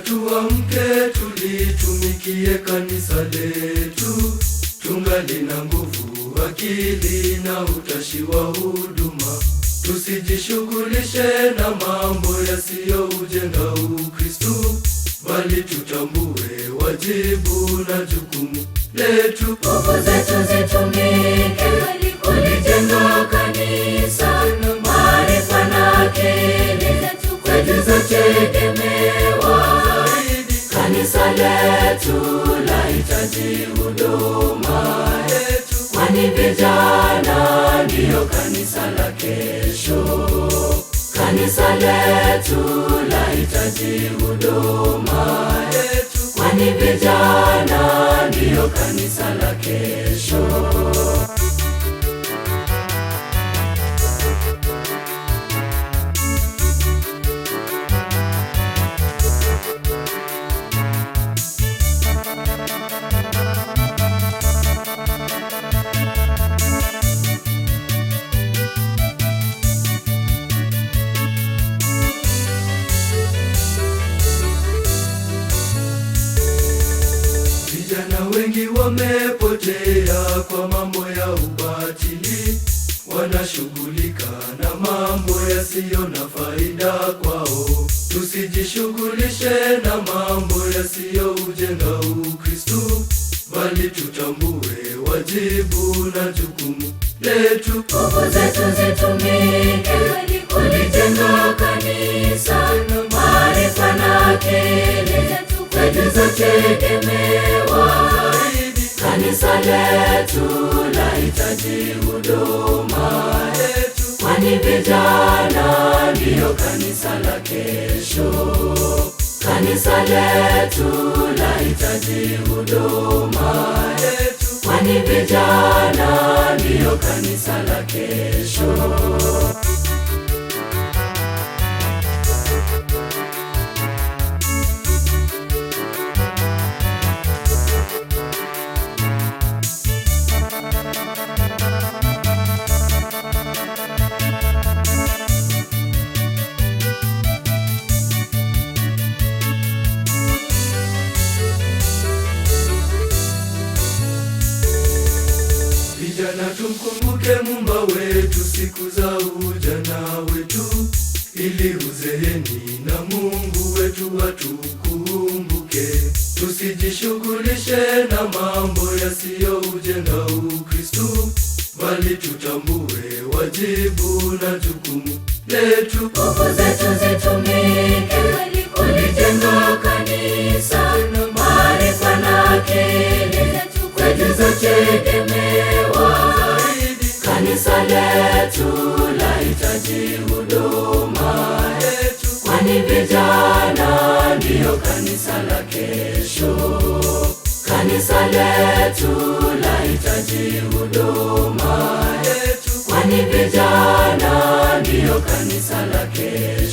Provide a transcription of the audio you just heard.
tuamke tulitumikie kanisa letu, tungali na nguvu, akili na utashi wa huduma. Tusijishughulishe na mambo yasiyoujenga Ukristo, bali tutambue wajibu na jukumu letu. Nguvu zetu zitumike kulijenga kanisa, maarifa na akili zetu zategemewa. Kanisa letu lahitaji huduma yetu, kwani vijana ndiyo kanisa la kesho. Kanisa letu lahitaji huduma yetu, kwani vijana ndiyo kanisa la kesho. Vijana wengi wamepotea kwa mambo ya ubatili, wanashughulika na mambo yasiyo na faida kwao. Tusijishughulishe na mambo yasiyoujenga Ukristo, bali tutambue wajibu na jukumu letu. Nguvu zetu zitumike kulijenga kanisa, maarifa na akili zetu zategemewa. Kanisa letu lahitaji huduma yetu, kwani vijana ndiyo kanisa la kesho. Kanisa letu lahitaji huduma yetu, kwani vijana ndiyo kanisa la kesho. Vijana tumkumbuke Muumba wetu siku za ujana wetu, ili uzeeni na Mungu wetu atukumbuke. Tusijishughulishe na mambo yasiyoujenga Ukristo, bali tutambue wajibu na jukumu letu. Nguvu zetu zitumike kulijenga kanisa, maarifa na akili zetu zategemewa. Kanisa letu lahitaji huduma yetu, kwani vijana ndiyo kanisa la kesho. Kanisa letu lahitaji huduma yetu, kwani vijana ndiyo kanisa la kesho.